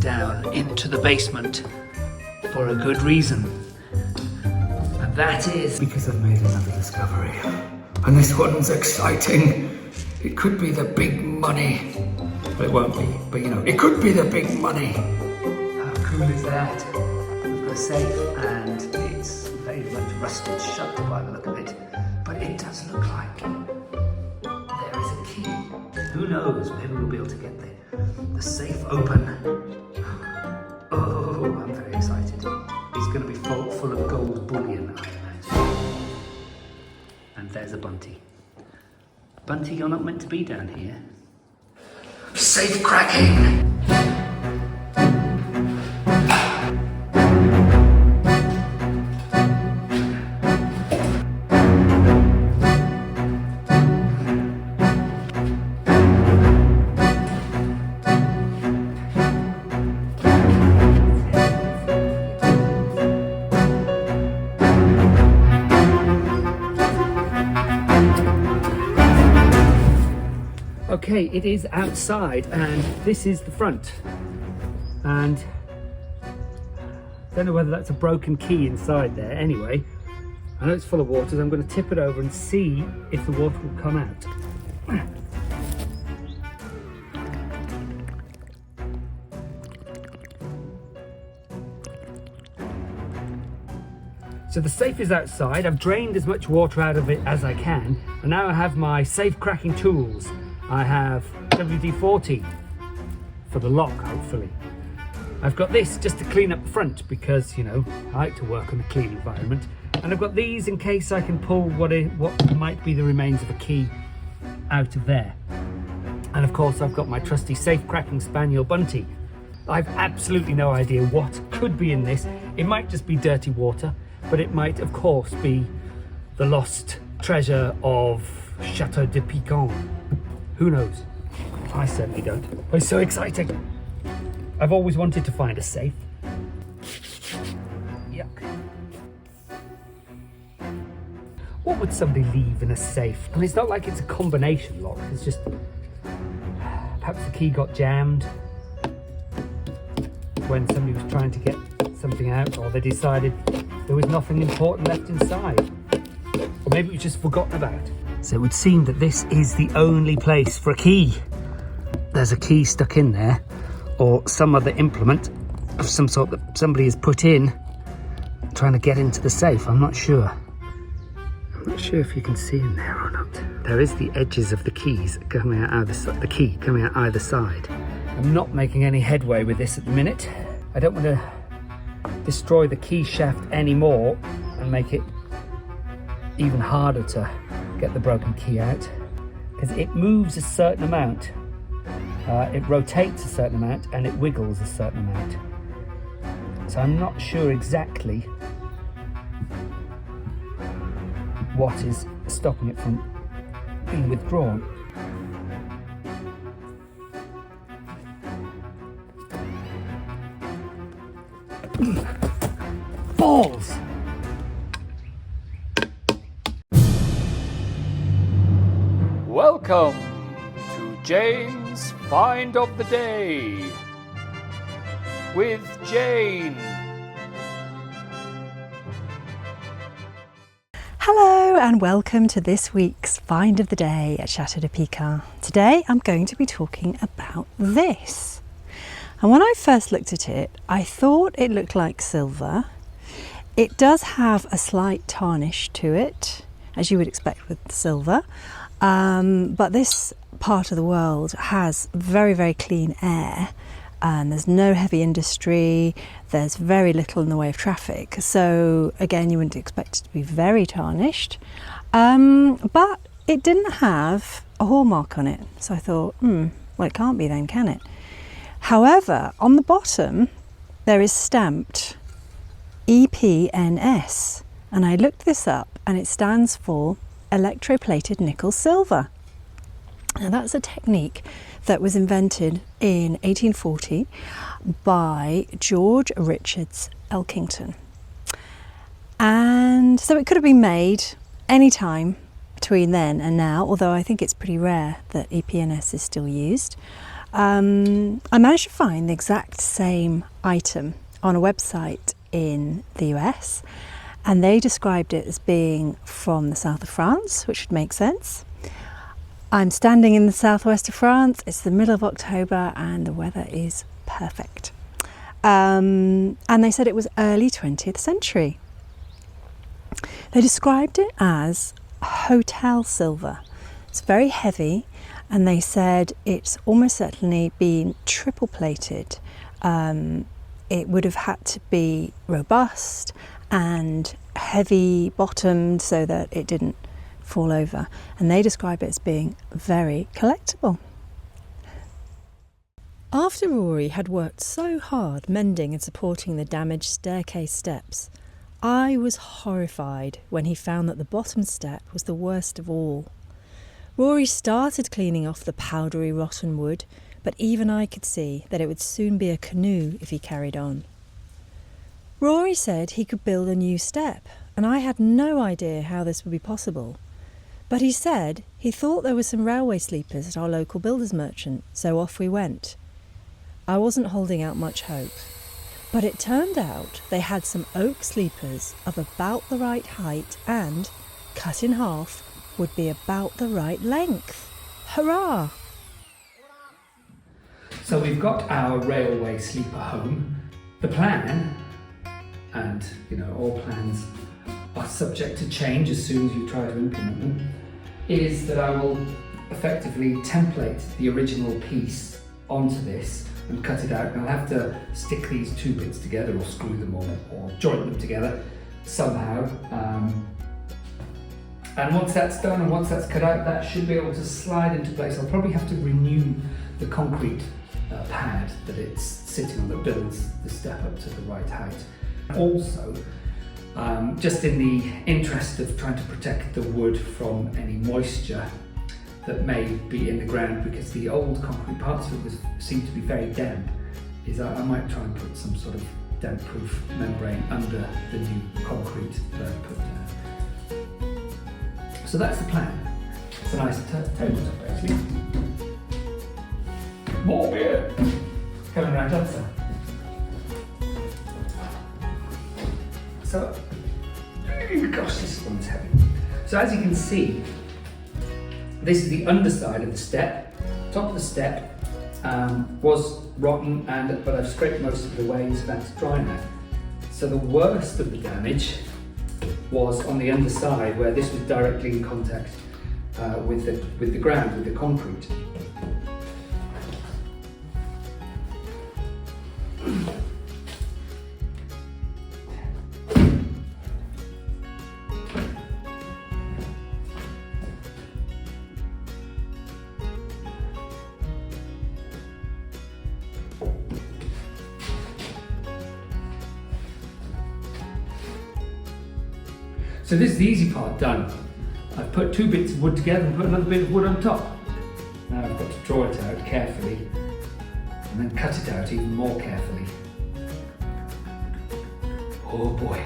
down into the basement for a good reason. And that is because I've made another discovery. And this one's exciting. It could be the big money. Well, it won't be, but you know, it could be the big money. How cool is that? We've got a safe and it's very much rusted shut by the look of it. But it does look like there is a key. Who knows, maybe we'll be able to get the safe open. Oh, I'm very excited. It's going to be full of gold bullion, I imagine. And there's a Bunty. Bunty, you're not meant to be down here. Safe cracking! Okay, it is outside and this is the front, and I don't know whether that's a broken key inside there. Anyway, I know it's full of water, so I'm going to tip it over and see if the water will come out. So the safe is outside. I've drained as much water out of it as I can, and now I have my safe cracking tools. I have WD-40 for the lock, hopefully. I've got this just to clean up the front because, you know, I like to work in a clean environment. And I've got these in case I can pull what might be the remains of a key out of there. And of course, I've got my trusty safe cracking spaniel Bunty. I've absolutely no idea what could be in this. It might just be dirty water, but it might, of course, be the lost treasure of Chateau de Pican. Who knows? I certainly don't. But it's so exciting. I've always wanted to find a safe. Yuck. What would somebody leave in a safe? I mean, it's not like it's a combination lock. It's just perhaps the key got jammed when somebody was trying to get something out, or they decided there was nothing important left inside. Or maybe it was just forgotten about. So it would seem that this is the only place for a key. There's a key stuck in there, or some other implement of some sort that somebody has put in, trying to get into the safe. I'm not sure. I'm not sure if you can see in there or not. There is the edges of the keys coming out either side, the key coming out either side. I'm not making any headway with this at the minute. I don't want to destroy the key shaft anymore and make it even harder to get the broken key out, because it moves a certain amount, it rotates a certain amount, and it wiggles a certain amount. So I'm not sure exactly what is stopping it from being withdrawn. Balls! Welcome to Jane's Find of the Day with Jane. Hello and welcome to this week's Find of the Day at Chateau de Pican. Today I'm going to be talking about this. And when I first looked at it, I thought it looked like silver. It does have a slight tarnish to it, as you would expect with silver. But this part of the world has very, very clean air, and there's no heavy industry, there's very little in the way of traffic. So again, you wouldn't expect it to be very tarnished, but it didn't have a hallmark on it. So I thought, well, it can't be then, can it? However, on the bottom, there is stamped EPNS, and I looked this up and it stands for electroplated nickel silver. Now that's a technique that was invented in 1840 by George Richards Elkington. And so it could have been made any time between then and now, although I think it's pretty rare that EPNS is still used. I managed to find the exact same item on a website in the US, and they described it as being from the south of France, which would make sense. I'm standing in the southwest of France. It's the middle of October and the weather is perfect. And they said it was early 20th century. They described it as hotel silver. It's very heavy, and they said it's almost certainly been triple plated. It would have had to be robust and heavy bottomed so that it didn't fall over, and they describe it as being very collectible. After Rory had worked so hard mending and supporting the damaged staircase steps, I was horrified when he found that the bottom step was the worst of all. Rory started cleaning off the powdery rotten wood, but even I could see that it would soon be a canoe if he carried on. Rory said he could build a new step, and I had no idea how this would be possible. But he said he thought there were some railway sleepers at our local builder's merchant, so off we went. I wasn't holding out much hope, but it turned out they had some oak sleepers of about the right height and, cut in half, would be about the right length. Hurrah! So we've got our railway sleeper home. The plan, and all plans are subject to change as soon as you try to implement them, is that I will effectively template the original piece onto this and cut it out. And I'll have to stick these two bits together or screw them or joint them together somehow. And once that's done and once that's cut out, that should be able to slide into place. I'll probably have to renew the concrete pad that it's sitting on that builds the step up to the right height. Also, just in the interest of trying to protect the wood from any moisture that may be in the ground, because the old concrete parts of it seem to be very damp, is I might try and put some sort of damp-proof membrane under the new concrete that I put down. So that's the plan. It's a nice tabletop actually. More beer! Coming right up, sir. So, gosh, this one's heavy. So as you can see, this is the underside of the step. Top of the step was rotten, but I've scraped most of it away and that's dry now. So the worst of the damage was on the underside, where this was directly in contact with the ground, with the concrete. So this is the easy part done. I've put two bits of wood together and put another bit of wood on top. Now I've got to draw it out carefully and then cut it out even more carefully. Oh boy.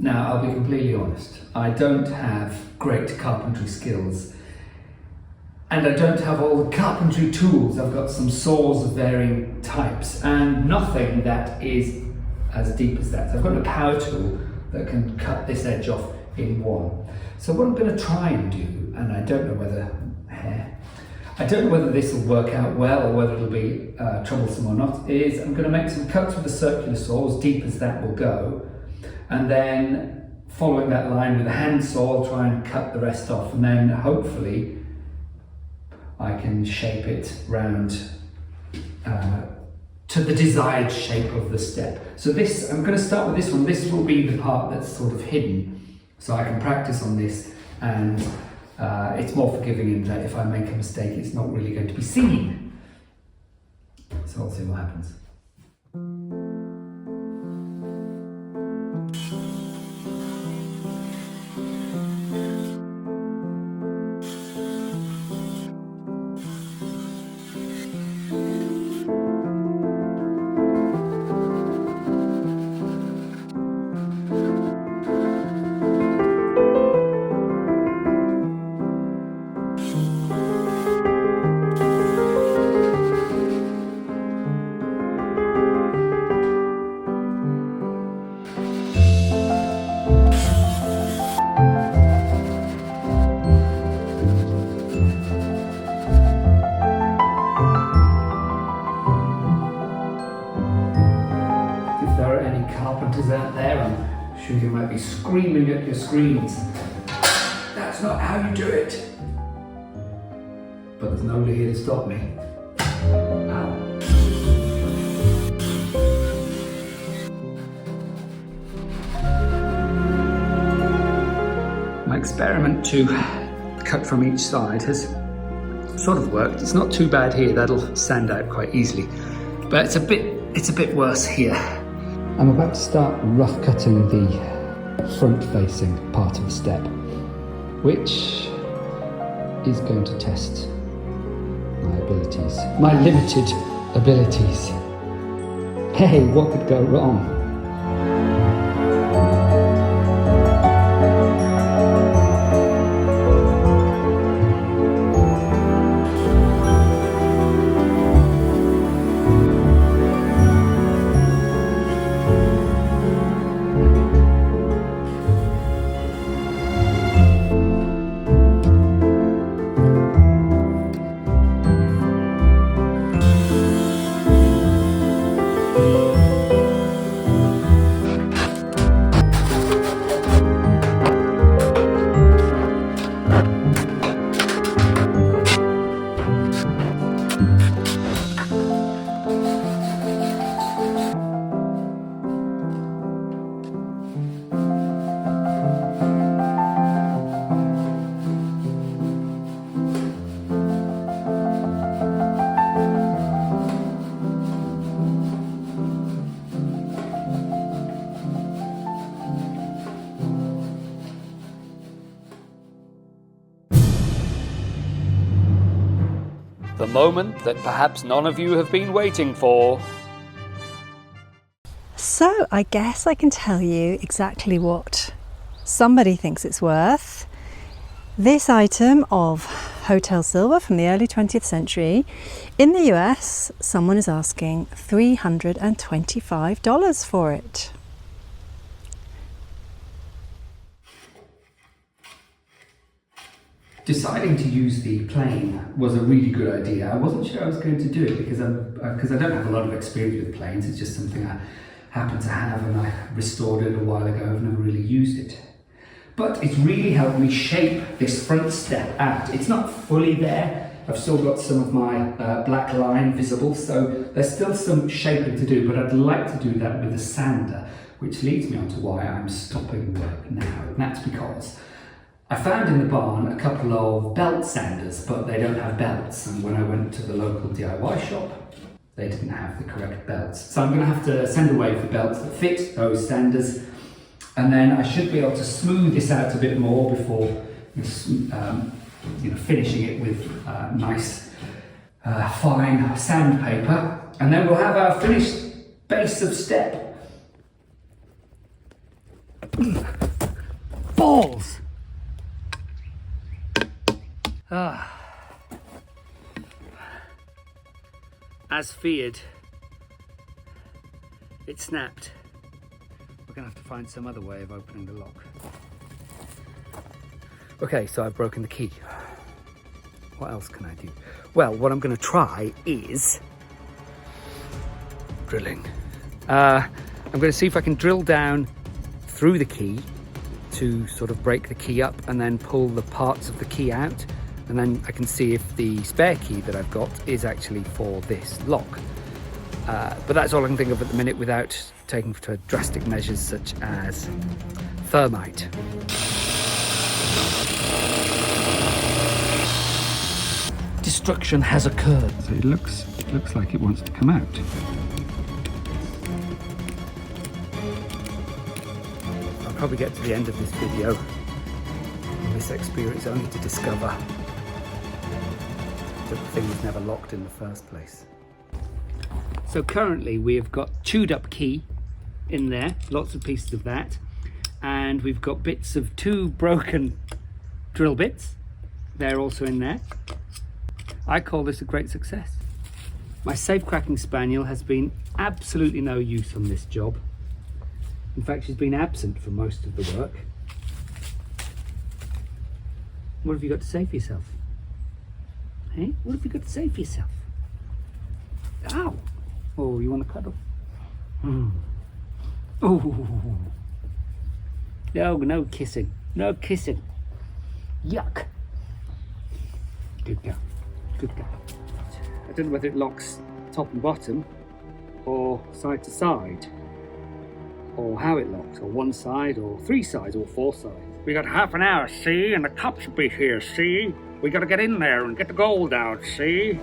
Now, I'll be completely honest, I don't have great carpentry skills, and I don't have all the carpentry tools. I've got some saws of varying types and nothing that is as deep as that. So I've got a power tool that can cut this edge off in one. So what I'm going to try and do, and I don't know whether this will work out well or whether it'll be troublesome or not, is I'm going to make some cuts with a circular saw, as deep as that will go. And then following that line with a handsaw, I'll try and cut the rest off, and then hopefully I can shape it round to the desired shape of the step. So this, I'm going to start with this one. This will be the part that's sort of hidden, so I can practice on this, and it's more forgiving in that if I make a mistake, it's not really going to be seen. So I'll see what happens. Some of you might be screaming at your screens. That's not how you do it. But there's nobody here to stop me. Ow. My experiment to cut from each side has sort of worked. It's not too bad here. That'll sand out quite easily. But it's a bit worse here. I'm about to start rough cutting the front-facing part of the step, which is going to test my abilities, my limited abilities. Hey, what could go wrong? The moment that perhaps none of you have been waiting for. So I guess I can tell you exactly what somebody thinks it's worth. This item of hotel silver from the early 20th century, in the US, someone is asking $325 for it. Deciding to use the plane was a really good idea. I wasn't sure I was going to do it because I don't have a lot of experience with planes. It's just something I happen to have, and I restored it a while ago. I've never really used it. But it's really helped me shape this front step out. It's not fully there. I've still got some of my black line visible, so there's still some shaping to do, but I'd like to do that with a sander, which leads me on to why I'm stopping work now. And that's because I found in the barn a couple of belt sanders, but they don't have belts. And when I went to the local DIY shop, they didn't have the correct belts. So I'm going to have to send away for belts that fit those sanders. And then I should be able to smooth this out a bit more before finishing it with nice fine sandpaper. And then we'll have our finished base of step. Balls! As feared, it snapped. We're going to have to find some other way of opening the lock. Okay, so I've broken the key. What else can I do? Well, what I'm going to try is drilling. I'm going to see if I can drill down through the key to sort of break the key up and then pull the parts of the key out. And then I can see if the spare key that I've got is actually for this lock. But that's all I can think of at the minute without taking to drastic measures such as thermite. Destruction has occurred. So it looks like it wants to come out. I'll probably get to the end of this video and this experience only to discover that the thing was never locked in the first place. So currently we have got chewed up key in there, lots of pieces of that, and we've got bits of 2 broken drill bits. They're also in there. I call this a great success. My safe cracking spaniel has been absolutely no use on this job. In fact, she's been absent for most of the work. What have you got to say for yourself? Hey, what have you got to say for yourself? Ow! Oh, you want to cuddle? Oh, No kissing. No kissing. Yuck. Good girl. Good girl. I don't know whether it locks top and bottom, or side to side, or how it locks, or one side, or three sides, or four sides. We got half an hour, see, and the cops will be here, see? We gotta get in there and get the gold out, see?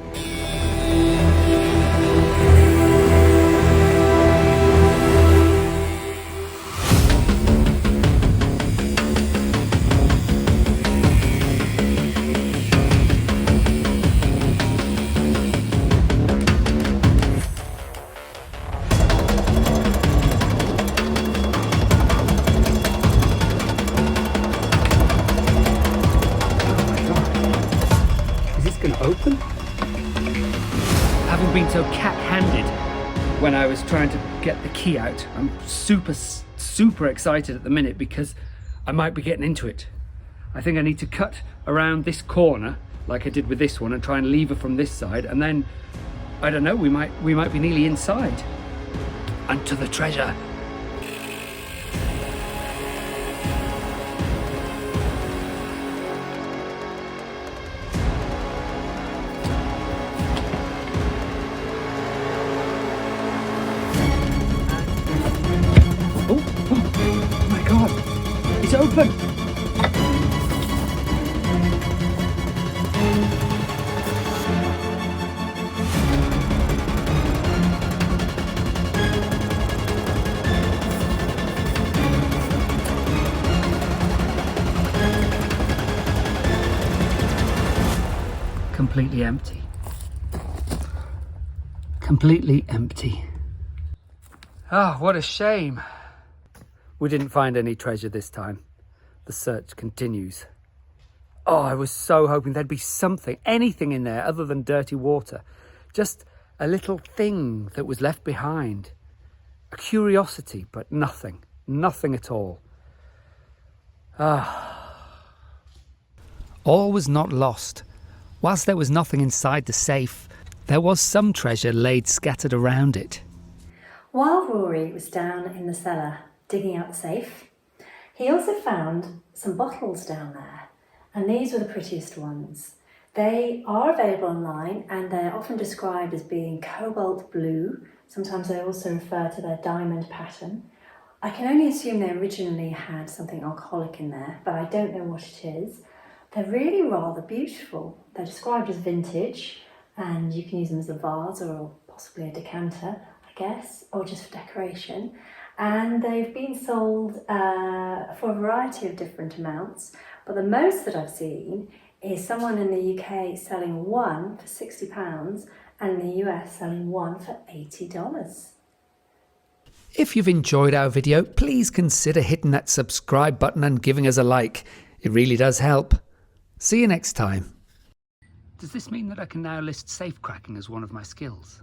Open? Having been so cat-handed when I was trying to get the key out, I'm super excited at the minute because I might be getting into it. I think I need to cut around this corner like I did with this one and try and lever from this side, and then I don't know, we might be nearly inside. And to the treasure. Oh my God, it's open! Completely empty. Completely empty. Ah, what a shame. We didn't find any treasure this time. The search continues. Oh, I was so hoping there'd be something, anything in there other than dirty water. Just a little thing that was left behind. A curiosity, but nothing. Nothing at all. Ah. All was not lost. Whilst there was nothing inside the safe, there was some treasure laid scattered around it. While Rory was down in the cellar digging out the safe, he also found some bottles down there, and these were the prettiest ones. They are available online and they're often described as being cobalt blue. Sometimes they also refer to their diamond pattern. I can only assume they originally had something alcoholic in there, but I don't know what it is. They're really rather beautiful. They're described as vintage, and you can use them as a vase or possibly a decanter, I guess, or just for decoration. And they've been sold for a variety of different amounts, but the most that I've seen is someone in the UK selling one for £60 and in the US selling one for $80. If you've enjoyed our video, please consider hitting that subscribe button and giving us a like. It really does help. See you next time. Does this mean that I can now list safe cracking as one of my skills?